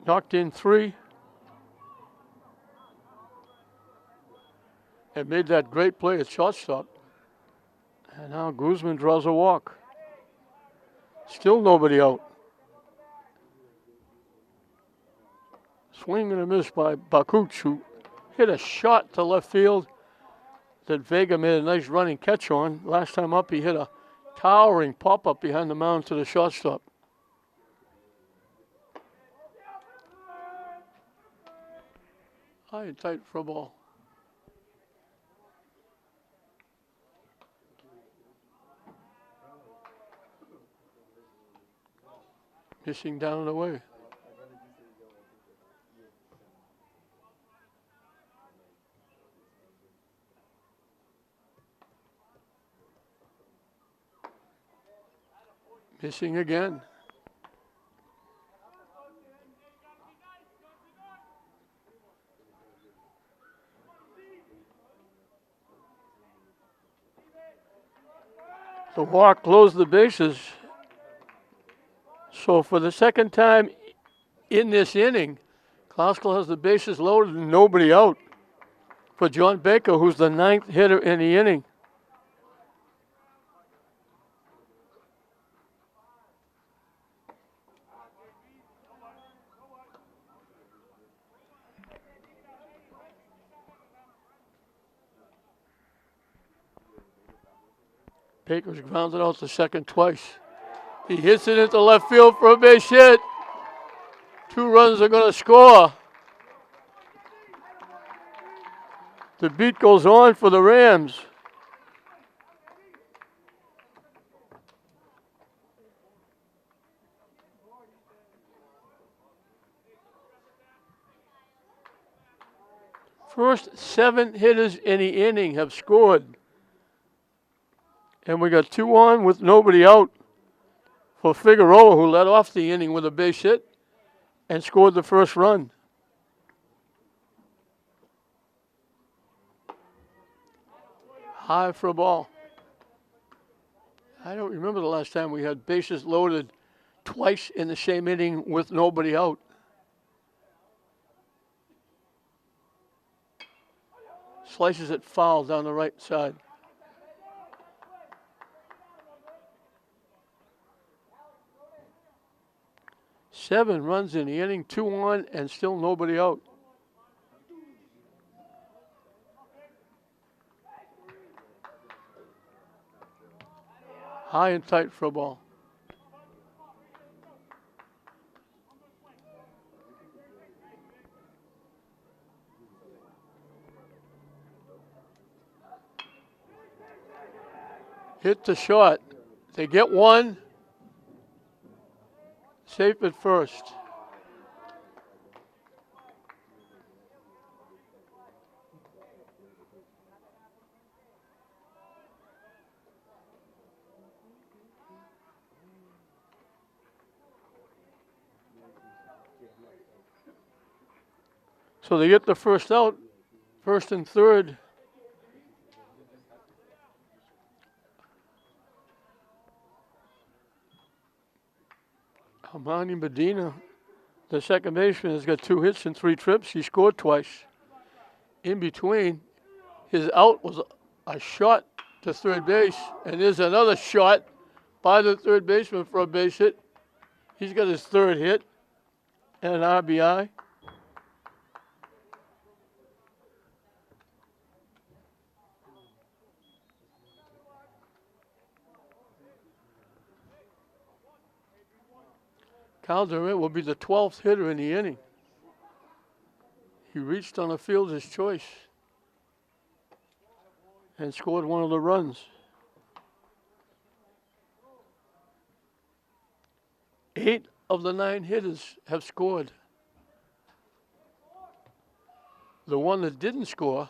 Knocked in 3. And made that great play at shortstop. And now Guzman draws a walk. Still nobody out. Swing and a miss by Bakuch, who hit a shot to left field that Vega made a nice running catch on. Last time up, he hit a towering pop-up behind the mound to the shortstop. High and tight for a ball. Missing down and away. Missing again. The walk closed the bases. So for the second time in this inning, Classical has the bases loaded and nobody out for John Baker, who's the 9th hitter in the inning. Baker's grounded out to second twice. He hits it into left field for a base hit. 2 runs are going to score. The beat goes on for the Rams. First 7 hitters in the inning have scored. And we got 2 on with nobody out for Figueroa, who led off the inning with a base hit and scored the first run. High for a ball. I don't remember the last time we had bases loaded twice in the same inning with nobody out. Slices it foul down the right side. Seven runs in the inning, 2 on, and still nobody out. High and tight for a ball. Hit the shot. They get 1. Safe at first. So they get the first out, first and third. Amani Medina, the second baseman, has got 2 hits and 3 trips. He scored twice. In between, his out was a shot to third base, and there's another shot by the third baseman for a base hit. He's got his 3rd hit and an RBI. Calderon will be the 12th hitter in the inning. He reached on a fielder's choice and scored one of the runs. 8 of the 9 hitters have scored. The one that didn't score,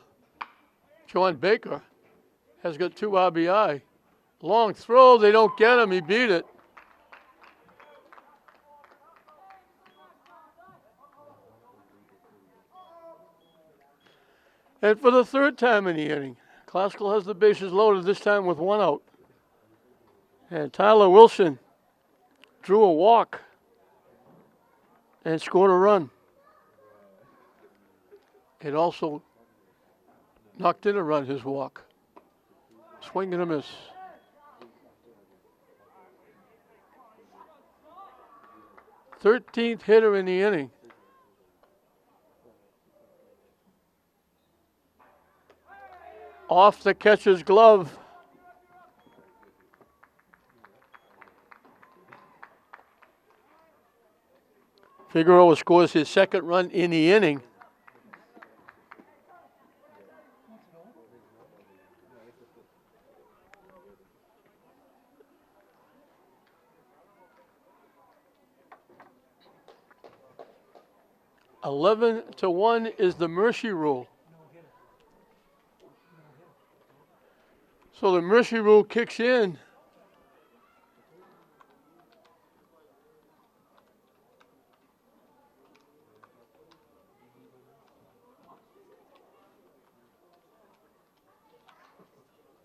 John Baker, has got 2 RBI. Long throw, they don't get him, he beat it. And for the 3rd time in the inning, Classical has the bases loaded, this time with 1 out. And Tyler Wilson drew a walk and scored a run. It also knocked in a run, his walk. Swing and a miss. Thirteenth hitter in the inning. Off the catcher's glove. Figueroa scores his 2nd run in the inning. (11-1) is the mercy rule. So the mercy rule kicks in.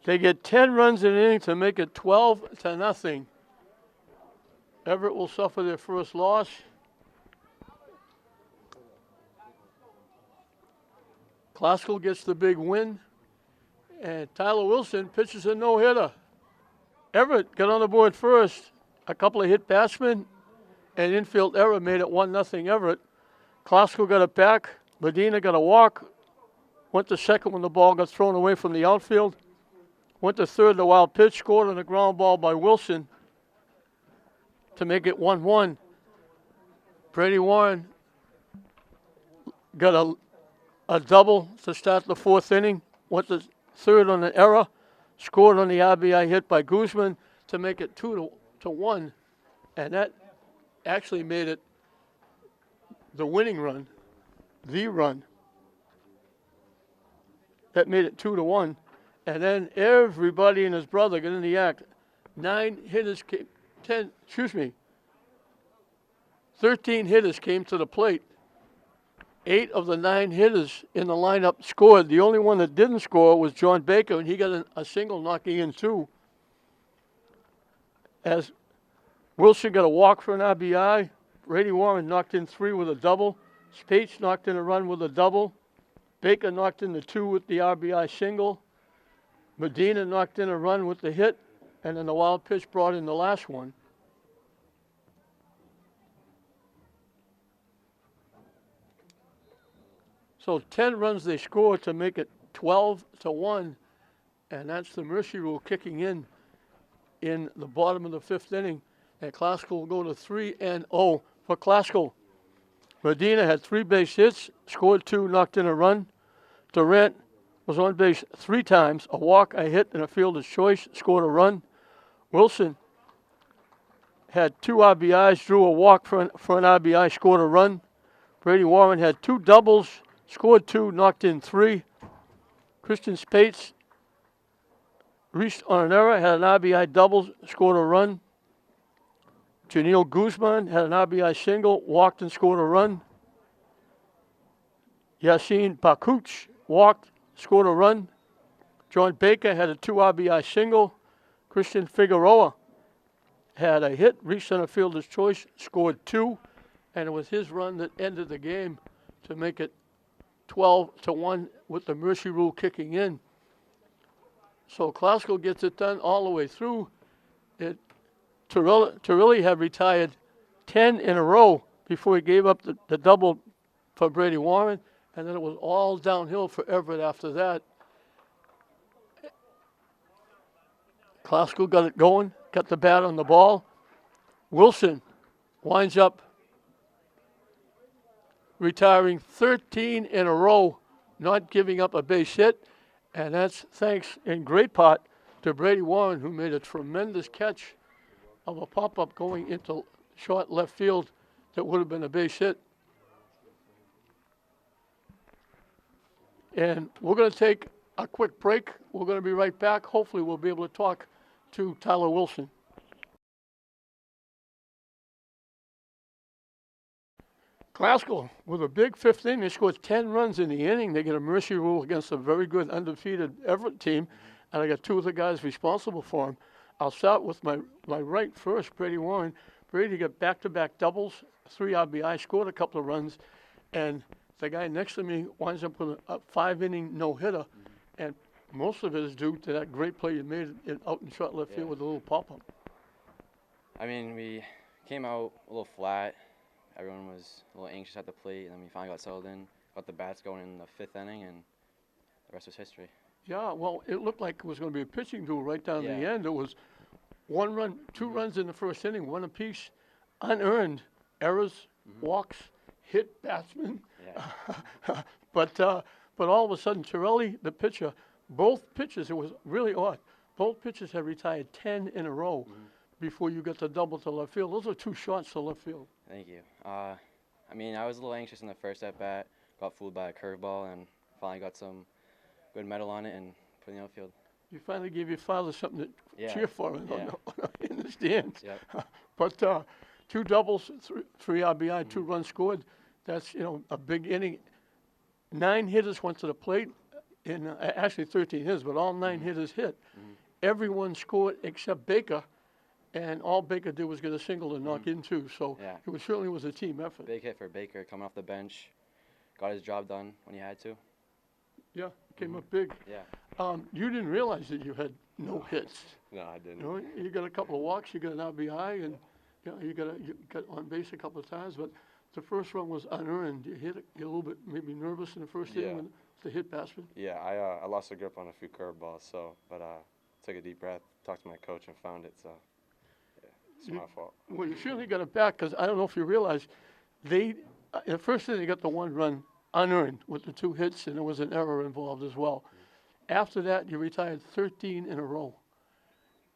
They get 10 runs in an inning to make it 12-0. Everett will suffer their first loss. Classical gets the big win. And Tyler Wilson pitches a no-hitter. Everett got on the board first. A couple of hit batsmen. And infield error made it 1-0 Everett. Classical got it back. Medina got a walk. Went to second when the ball got thrown away from the outfield. Went to third, the wild pitch, scored on a ground ball by Wilson to make it 1-1. Brady Warren got a double to start the 4th inning. Went to third on an error, scored on the RBI hit by Guzman to make it 2-1. And that actually made it the winning run, the run. That made it 2-1. And then everybody and his brother got in the act. 13 hitters came to the plate. 8 of the 9 hitters in the lineup scored. The only one that didn't score was John Baker, and he got a single knocking in 2. As Wilson got a walk for an RBI, Brady Warren knocked in 3 with a double. Spates knocked in a run with a double. Baker knocked in the 2 with the RBI single. Medina knocked in a run with the hit, and then the wild pitch brought in the last one. So 10 runs they scored to make it 12-1, and that's the mercy rule kicking in the bottom of the 5th inning. And Classical will go to 3-0 for Classical. Medina had 3 base hits, scored 2, knocked in a run. Durant was on base 3 times, a walk, a hit, and a fielder's choice, scored a run. Wilson had 2 RBIs, drew a walk for an RBI, scored a run. Brady Warren had 2 doubles, scored 2, knocked in 3. Christian Spates reached on an error, had an RBI double, scored a run. Janil Guzman had an RBI single, walked and scored a run. Yasin Bakuch walked, scored a run. John Baker had a 2 RBI single. Christian Figueroa had a hit, reached on a fielder's choice, scored 2, and it was his run that ended the game to make it 12-1 with the mercy rule kicking in. So Classical gets it done all the way through. Turilli had retired 10 in a row before he gave up the double for Brady Warren, and then it was all downhill for Everett after that. Classical got it going, got the bat on the ball. Wilson winds up retiring 13 in a row, not giving up a base hit, and that's thanks in great part to Brady Warren, who made a tremendous catch of a pop-up going into short left field that would have been a base hit. And we're going to take a quick break. We're going to be right back. Hopefully we'll be able to talk to Tyler Wilson. Glasgow, with a big fifth inning, they scored 10 runs in the inning. They get a mercy rule against a very good undefeated Everett team, and I got two of the guys responsible for them. I'll start with my right first, Brady Warren. Brady got back-to-back doubles, 3 RBI, scored a couple of runs, and the guy next to me winds up with a 5-inning no-hitter, and most of it is due to that great play you made out in short left field with a little pop-up. I mean, we came out a little flat. Everyone was a little anxious at the plate, and then we finally got settled in, got the bats going in the 5th inning, and the rest was history. Yeah, well, it looked like it was going to be a pitching duel right down to the end. It was 1 run, 2 runs in the first inning, 1 apiece, unearned errors, walks, hit batsmen. Yeah. but all of a sudden, Torelli, the pitcher, both pitchers, it was really odd. Both pitchers had retired 10 in a row before you got the double to left field. Those are 2 shots to left field. Thank you. I mean, I was a little anxious in the first at-bat, got fooled by a curveball, and finally got some good metal on it and put it in the outfield. You finally gave your father something to cheer for in the stands. Yep. But 2 doubles, 3 RBI, 2 runs scored. That's, a big inning. 9 hitters went to the plate, and actually 13 hitters, but all 9 hitters hit. Everyone scored except Baker, and all Baker did was get a single and knock in 2. So it certainly was a team effort. Big hit for Baker coming off the bench. Got his job done when he had to. Yeah, came up big. Yeah. You didn't realize that you had no hits. No, I didn't. You got a couple of walks, you got an RBI, and you got on base a couple of times, but the first run was unearned. You hit it, you're a little bit maybe nervous in the first inning when the hit batsman. Yeah, I lost a grip on a few curveballs, but took a deep breath, talked to my coach, and found it. So it's my fault. Well, you certainly got it back because I don't know if you realize in the first inning they got the 1 run unearned with the 2 hits, and there was an error involved as well. After that, you retired 13 in a row,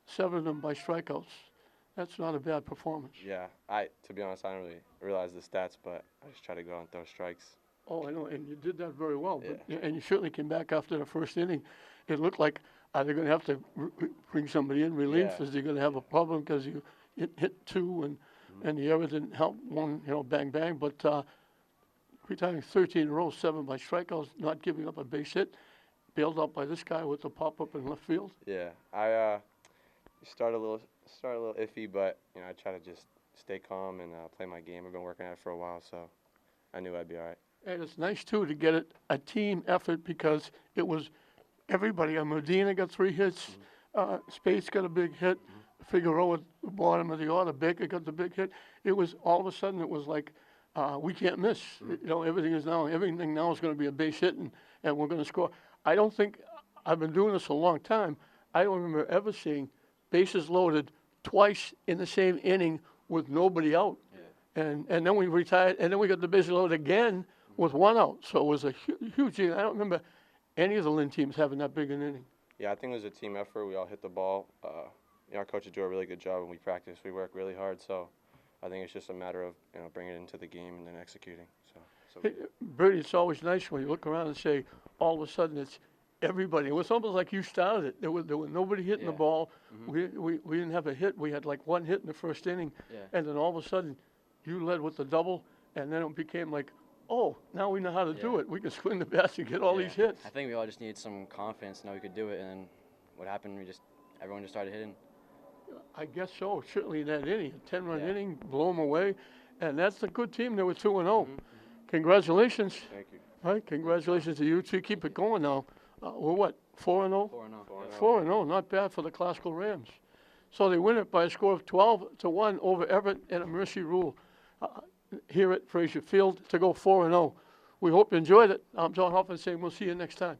7 of them by strikeouts. That's not a bad performance. Yeah, to be honest, I don't really realize the stats, but I just try to go out and throw strikes. Oh, I know, and you did that very well. But, and you certainly came back after the first inning. It looked like are they going to have to bring somebody in relief? Is they going to have a problem because you hit 2 and the error didn't help 1, bang bang. But retiring 13 in a row, 7 by strikeouts, not giving up a base hit, bailed out by this guy with the pop up in left field. Yeah, I start a little iffy, but I try to just stay calm and play my game. I've been working at it for a while, so I knew I'd be all right. And it's nice too to get a team effort because it was everybody. Medina got 3 hits, Spates got a big hit, Figueroa at the bottom of the order, Baker got the big hit. It was all of a sudden it was like we can't miss. Everything now is going to be a base hit and we're going to score. I don't think I've been doing this a long time. I don't remember ever seeing bases loaded twice in the same inning with nobody out. Yeah. And then we retired, and then we got the bases loaded again with 1 out. So it was a huge inning. I don't remember any of the Lynn teams having that big an inning. Yeah, I think it was a team effort. We all hit the ball. Our coaches do a really good job when we practice. We work really hard, so I think it's just a matter of bringing it into the game and then executing. So. Bertie, it's always nice when you look around and say, all of a sudden it's everybody. It was almost like you started it. There was nobody hitting the ball. We didn't have a hit. We had like 1 hit in the first inning, and then all of a sudden you led with the double, and then it became like, oh, now we know how to do it. We can swing the bats and get all these hits. I think we all just needed some confidence to know we could do it, and then what happened? Everyone just started hitting. I guess so. Certainly in that inning, a 10-run inning, blow them away, and that's a good team. They were 2-0. Congratulations. Thank you. All right, congratulations to you two. Keep it going now. We're what, 4-0? 4-0, not bad for the Glasgow Rams. So they win it by a score of 12-1 over Everett and a mercy rule here at Frazier Field to go 4-0. We hope you enjoyed it. I'm John Hoffman saying we'll see you next time.